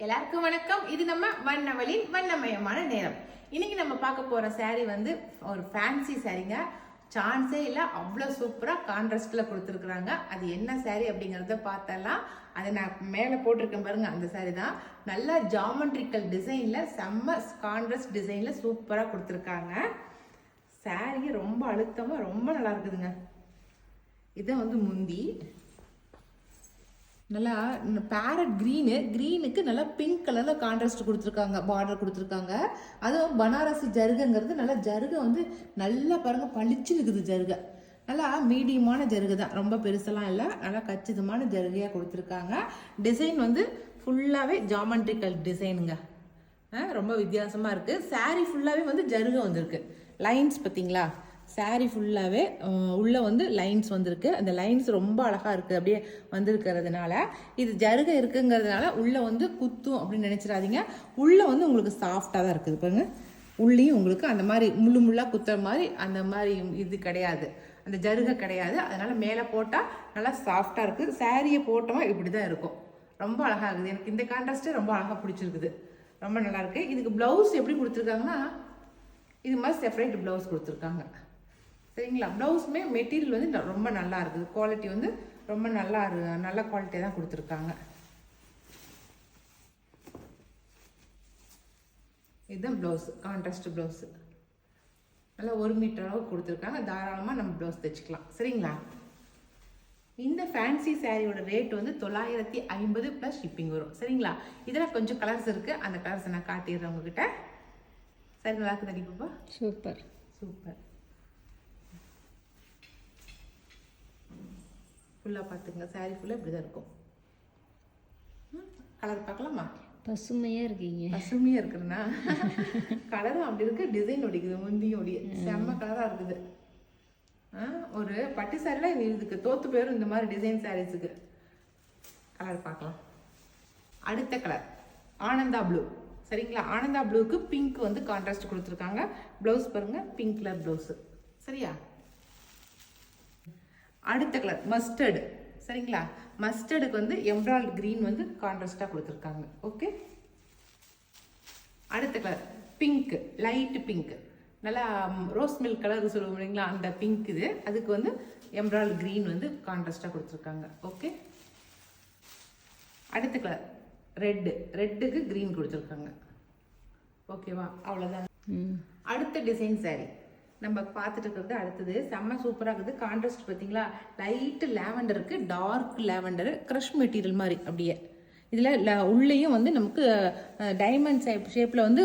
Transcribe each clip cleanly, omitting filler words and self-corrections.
எல்லாருக்கும் வணக்கம். இது நம்ம வண்ணவளின் வண்ணமயமான நேரம். இன்னைக்கு நம்ம பார்க்க போற saree வந்து ஒரு ஃபேன்சி சாரீங்க. சான்ஸே இல்லை, அவ்வளோ சூப்பராக கான்ட்ராஸ்டில் கொடுத்துருக்குறாங்க. அது என்ன saree அப்படிங்கிறத பார்த்தலாம். அதை நான் மேலே போட்டிருக்கேன் பாருங்க, அந்த saree தான். நல்லா ஜாமெட்ரிக்கல் டிசைனில் செம்ம கான்ட்ராஸ்ட் டிசைனில் சூப்பராக கொடுத்துருக்காங்க. saree ரொம்ப அழுத்தமாக ரொம்ப நல்லா இருக்குதுங்க. இதை வந்து முந்தி நல்லா பேரட் க்ரீனுக்கு நல்லா பிங்க் கலரில் கான்ட்ராஸ்ட் கொடுத்துருக்காங்க, பார்டர் கொடுத்துருக்காங்க. அதுவும் பனாரசி ஜருகைங்கிறது நல்லா ஜருகை வந்து நல்லா பாருங்கள் பளிச்சு இருக்குது. ஜருகை நல்லா மீடியமான ஜருகை தான், ரொம்ப பெருசெல்லாம் இல்லை, நல்லா கச்சிதமான ஜருகையாக கொடுத்துருக்காங்க. டிசைன் வந்து ஃபுல்லாகவே ஜாமெட்ரிக்கல் டிசைனுங்க, ரொம்ப வித்தியாசமாக இருக்குது. saree ஃபுல்லாகவே வந்து ஜருகை வந்திருக்கு. லைன்ஸ் பார்த்தீங்களா, saree ஃபுல்லாகவே உள்ளே வந்து லைன்ஸ் வந்திருக்கு. அந்த லைன்ஸ் ரொம்ப அழகாக இருக்குது. அப்படியே வந்திருக்கிறதுனால இது ஜருகை இருக்குங்கிறதுனால உள்ளே வந்து குத்தும் அப்படின்னு நினச்சிடாதீங்க. உள்ளே வந்து உங்களுக்கு சாஃப்டாக தான் இருக்குது பாருங்க. உள்ளேயும் உங்களுக்கு அந்த மாதிரி முள்ளாக குத்துற மாதிரி அந்த மாதிரி இது கிடையாது, அந்த ஜருகை கிடையாது. அதனால் மேலே போட்டால் நல்லா சாஃப்டாக இருக்குது. சாரியை போட்டோமா இப்படி தான் இருக்கும். ரொம்ப அழகாக இருக்குது. எனக்கு இந்த கான்ட்ராஸ்ட்டே ரொம்ப அழகாக பிடிச்சிருக்குது, ரொம்ப நல்லாயிருக்கு. இதுக்கு ப்ளவுஸ் எப்படி கொடுத்துருக்காங்கன்னா, இது மாதிரி செப்பரேட் ப்ளவுஸ் கொடுத்துருக்காங்க. சரிங்களா, ப்ளவுஸுமே மெட்டீரியல் வந்து ரொம்ப நல்லா இருக்குது. குவாலிட்டி வந்து ரொம்ப நல்ல குவாலிட்டியாக தான் கொடுத்துருக்காங்க. இதுதான் ப்ளவுஸு, கான்ட்ராஸ்ட் ப்ளவுஸு. நல்லா 1 மீட்டர் அளவு கொடுத்துருக்காங்க. தாராளமாக நம்ம ப்ளவுஸ் தைச்சிக்கலாம். சரிங்களா, இந்த ஃபேன்சி சாரியோட ரேட் வந்து 950 ப்ளஸ் ஷிப்பிங் வரும். சரிங்களா, இதில் கொஞ்சம் கலர்ஸ் இருக்குது, அந்த கலர்ஸை நான் காட்டிடுறேன் உங்ககிட்ட. சரி, நல்லா இருக்குது அடிப்பா. Super super. ஃபுல்லாக பார்த்துங்க, சாரீ ஃபுல்லாக இப்படி தான் இருக்கும். கலர் பார்க்கலாமா? பசுமையாக இருக்கீங்க. பசுமையாக இருக்குதுண்ணா, கலரும் அப்படி இருக்குது, டிசைன் ஒடிக்குது, முந்தியும் ஒடிய செம்ம கலராக இருக்குது. ஒரு பட்டு சாரிலாம் இதுக்கு தோற்று போயிடும், இந்த மாதிரி டிசைன் சாரீஸுக்கு. கலர் பார்க்கலாம். அடுத்த கலர் ஆனந்தா ப்ளூ. சரிங்களா, ஆனந்தா ப்ளூவுக்கு பிங்க் வந்து கான்ட்ராஸ்ட் கொடுத்துருக்காங்க. ப்ளவுஸ் பாருங்கள், பிங்க் கலர் ப்ளவுஸு. சரியா, அடுத்த கலர் மஸ்டர்டு. சரிங்களா, மஸ்டர்டுக்கு வந்து எம்ப்ராய்டரி க்ரீன் வந்து கான்ட்ராஸ்டாக கொடுத்துருக்காங்க. ஓகே, அடுத்த கலர் பிங்க், லைட் பிங்க், நல்லா ரோஸ் மில்க் கலர் சொல்லுவோம் இல்லைங்களா, அந்த பிங்க் இது. அதுக்கு வந்து எம்ப்ராய்டரி க்ரீன் வந்து கான்ட்ராஸ்டாக கொடுத்துருக்காங்க. ஓகே, அடுத்த கலர் ரெட்டுக்கு க்ரீன் கொடுத்துருக்காங்க. ஓகேவா, அவ்வளோதான். அடுத்த டிசைன் சாரீ நம்ம பார்த்துட்டு இருக்கிறது அடுத்தது. செம்ம சூப்பராக இருக்குது. கான்ட்ராஸ்ட் பார்த்தீங்களா, லைட்டு லேவண்டருக்கு, டார்க் லேவண்டரு, க்ரஷ் மெட்டீரியல் மாதிரி. அப்படியே இதில் உள்ளேயும் வந்து நமக்கு டைமண்ட் ஷேப்பில் வந்து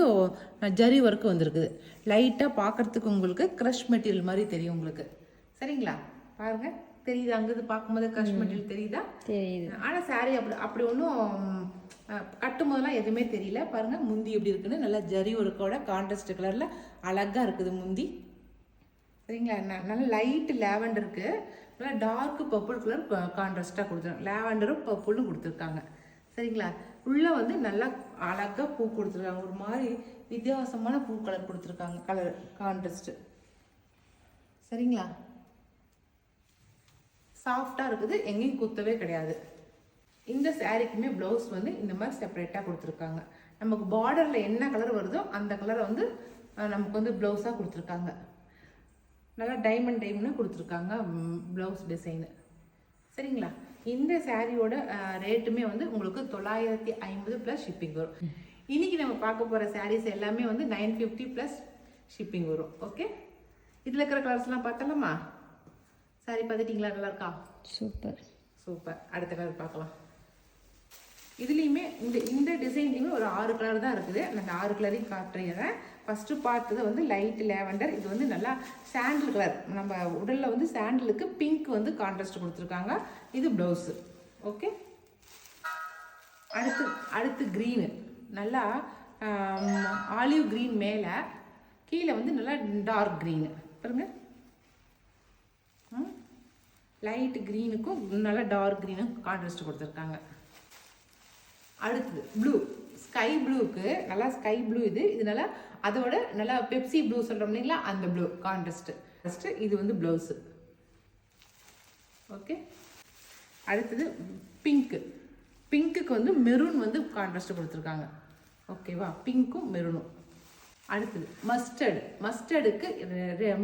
ஜரி ஒர்க்கு வந்திருக்குது. லைட்டாக பார்க்குறதுக்கு உங்களுக்கு க்ரஷ் மெட்டீரியல் மாதிரி தெரியும் உங்களுக்கு. சரிங்களா, பாருங்கள், தெரியுதா? அங்கிருந்து பார்க்கும்போது க்ரஷ் மெட்டீரியல் தெரியுதா? தெரியுது. ஆனால் சாரீ அப்படி ஒன்றும் கட்டும் போதெல்லாம் எதுவுமே தெரியல. பாருங்கள் முந்தி எப்படி இருக்குன்னு, நல்லா ஜரி ஒர்க்கோட கான்ட்ராஸ்ட் கலரில் அழகாக இருக்குது முந்தி. சரிங்களா, நல்லா லைட்டு லேவண்டருக்கு, நல்லா டார்க் பர்பிள் கலர் கான்ட்ராஸ்டாக கொடுத்துருக்காங்க. லேவண்டரும் பர்பிளும் கொடுத்துருக்காங்க. சரிங்களா, உள்ளே வந்து நல்லா அழகாக பூ கொடுத்துருக்காங்க. ஒரு மாதிரி வித்தியாசமான பூ கலர் கொடுத்துருக்காங்க, கலர் கான்ட்ராஸ்ட்டு. சரிங்களா, சாஃப்டாக இருக்குது, எங்கேயும் குத்தவே கிடையாது. இந்த சாரீக்குமே ப்ளவுஸ் வந்து இந்த மாதிரி செப்பரேட்டாக கொடுத்துருக்காங்க. நமக்கு பார்டரில் என்ன கலர் வருதோ அந்த கலரை வந்து நமக்கு வந்து ப்ளவுஸாக கொடுத்துருக்காங்க. நல்லா டைமண்ட் கொடுத்துருக்காங்க ப்ளவுஸ் டிசைனு. சரிங்களா, இந்த சாரியோட ரேட்டுமே வந்து உங்களுக்கு 950 ப்ளஸ் ஷிப்பிங் வரும். இன்றைக்கி நம்ம பார்க்க போகிற சாரீஸ் எல்லாமே வந்து 950 ப்ளஸ் ஷிப்பிங் வரும். ஓகே, இதில் இருக்கிற கலர்ஸ்லாம் பார்த்தலாமா? சாரி பார்த்துட்டிங்களா? நல்லா இருக்கா? Super super. அடுத்த கலர் பார்க்கலாம். இதுலேயுமே இந்த டிசைன்லேயுமே ஒரு 6 கலர் தான் இருக்குது. நான் 6 கலரையும் காட்டுறேன். ஃபஸ்ட்டு பார்த்தது வந்து லைட் லேவண்டர். இது வந்து நல்லா சாண்டில் கலர், நம்ம உடலில் வந்து சாண்டிலுக்கு பிங்க் வந்து கான்ட்ராஸ்ட் கொடுத்துருக்காங்க. இது ப்ளவுஸு. ஓகே, அடுத்து க்ரீனு, நல்லா ஆலிவ் க்ரீன் மேலே, கீழே வந்து நல்லா டார்க் க்ரீனு பாருங்க. லைட் க்ரீனுக்கும் நல்லா டார்க் க்ரீனுக்கும் கான்ட்ராஸ்ட் கொடுத்துருக்காங்க. அடுத்தது ப்ளூ, ஸ்கை ப்ளூவுக்கு நல்லா ஸ்கை ப்ளூ இது நல்லா அதோட நல்லா பெப்சி ப்ளூ சொல்கிறோம் இல்லைங்களா, அந்த ப்ளூ கான்ட்ராஸ்ட்டு. இது வந்து ப்ளவுஸு. ஓகே, அடுத்தது பிங்க்கு, பிங்க்குக்கு வந்து மெரூன் வந்து கான்ட்ராஸ்ட் கொடுத்துருக்காங்க. ஓகேவா, பிங்க்கும் மெரூனும். அடுத்தது மஸ்டர்டுக்கு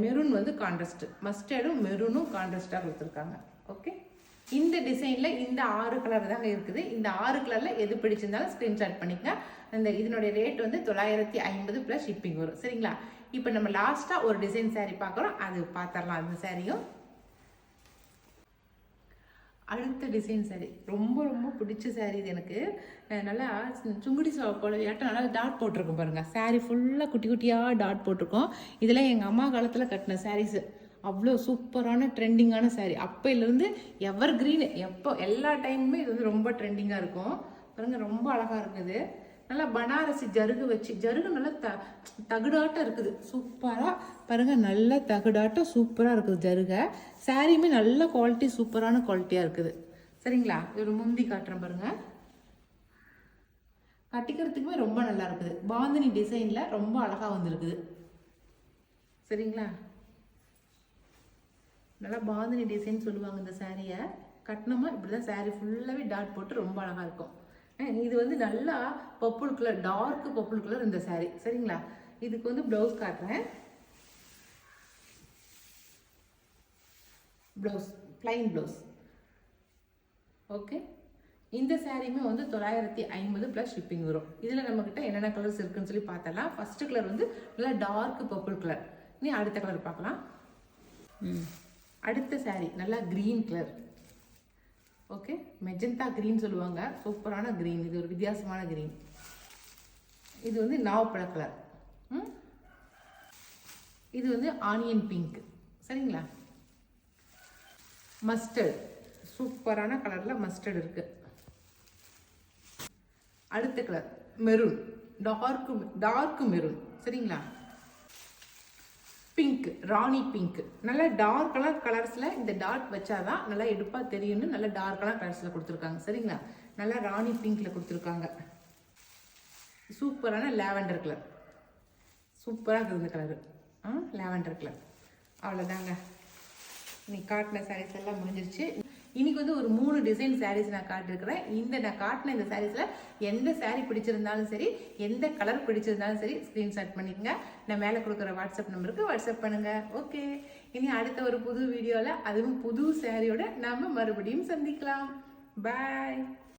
மெரூன் வந்து கான்ட்ராஸ்ட், மஸ்டர்டும் மெரூனும் கான்ட்ராஸ்டாக கொடுத்துருக்காங்க. ஓகே, இந்த டிசைனில் இந்த 6 கலர் தாங்க இருக்குது. இந்த 6 கலரில் எது பிடிச்சிருந்தாலும் ஸ்க்ரீன்ஷாட் பண்ணிக்கங்க. இதனுடைய ரேட் வந்து 950 ப்ளஸ் ஷிப்பிங் வரும். சரிங்களா, இப்போ நம்ம லாஸ்ட்டாக ஒரு டிசைன் saree பார்க்குறோம், அது பார்த்துடலாம். அந்த சாரியும் அடுத்த டிசைன் saree ரொம்ப ரொம்ப பிடிச்ச saree இது எனக்கு. நல்லா சுங்குடி போலவியாட்டம் நல்லா டாட் போட்டிருக்கும் பாருங்கள். saree ஃபுல்லாக குட்டி குட்டியாக டாட் போட்டிருக்கோம். இதெல்லாம் எங்கள் அம்மா காலத்தில் கட்டின சாரீஸு. அவ்வளோ சூப்பரான ட்ரெண்டிங்கான saree. அப்போலேருந்து எவர் கிரீனு, எப்போ எல்லா டைமுமே இது வந்து ரொம்ப ட்ரெண்டிங்காக இருக்கும் பாருங்கள். ரொம்ப அழகாக இருக்குது. நல்லா பனாரசி ஜருகு வச்சு, ஜருகு நல்லா தகுடாட்டம் இருக்குது. சூப்பராக பாருங்கள், நல்ல தகுடாட்டம் சூப்பராக இருக்குது ஜருகை. சாரியுமே நல்ல குவாலிட்டி, சூப்பரான குவாலிட்டியாக இருக்குது. சரிங்களா, ஒரு முந்தி காட்டுறேன் பாருங்கள். கட்டிக்கிறதுக்குமே ரொம்ப நல்லா இருக்குது. பாந்தினி டிசைனில் ரொம்ப அழகாக வந்துருக்குது. சரிங்களா, நல்லா பாந்தினி டிசைன் சொல்லுவாங்க இந்த சாரியை. கட்டினமா இப்படி தான் சாரீ ஃபுல்லாகவே டாட் போட்டு ரொம்ப அழகாக இருக்கும். இது வந்து நல்லா purple colour, dark purple colour இந்த சாரீ. சரிங்களா, இதுக்கு வந்து ப்ளவுஸ் காட்டுறேன். Blouse plain blouse. ஓகே, இந்த சாரியுமே வந்து 950 ப்ளஸ் ஷிப்பிங் வரும். இதில் நம்மக்கிட்ட என்னென்ன கலர்ஸ் இருக்குன்னு சொல்லி பார்த்தலாம். ஃபர்ஸ்ட் கலர் வந்து நல்லா டார்க் பர்பிள் கலர். இனி அடுத்த கலர் பார்க்கலாம். அடுத்த சாரீ நல்லா green colour. Okay, magenta green சொல்லுவாங்க. சூப்பரான க்ரீன், இது ஒரு வித்தியாசமான க்ரீன். இது வந்து நாவப்பழ கலர். இது வந்து ஆனியன் பிங்க். சரிங்களா, மஸ்டர்ட், சூப்பரான கலரில் மஸ்டர்ட் இருக்கு. அடுத்த கலர் மெரூன், டார்க் மெரூன். சரிங்களா, பிங்க், ராணி பிங்க். நல்லா டார்க்கான கலர்ஸில் இந்த டாட் வச்சாதான் நல்லா எடுப்பாக தெரியும்னு நல்லா டார்க்கான கலர்ஸில் கொடுத்துருக்காங்க. சரிங்களா, நல்லா ராணி பிங்க்கில் கொடுத்துருக்காங்க. சூப்பரான லாவெண்டர் கலர், சூப்பராக இருக்குது இந்த கலரு. Lavender colour. அவ்வளோதாங்க, இன்னைக்கு காட்டின சாரீஸ் எல்லாம் முடிஞ்சிருச்சு. இன்னைக்கு வந்து ஒரு 3 டிசைன் சாரீஸ் நான் காட்டிருக்கிறேன். நான் காட்டின இந்த சாரீஸில் எந்த சாரீ பிடிச்சிருந்தாலும் சரி, எந்த கலர் பிடிச்சிருந்தாலும் சரி, ஸ்க்ரீன்ஷாட் பண்ணிக்கங்க. நான் மேலே கொடுக்குற வாட்ஸ்அப் நம்பருக்கு வாட்ஸ்அப் பண்ணுங்க. ஓகே, இனி அடுத்த ஒரு புது வீடியோவில், அதுவும் புது சாரியோட நம்ம மறுபடியும் சந்திக்கலாம். பாய்.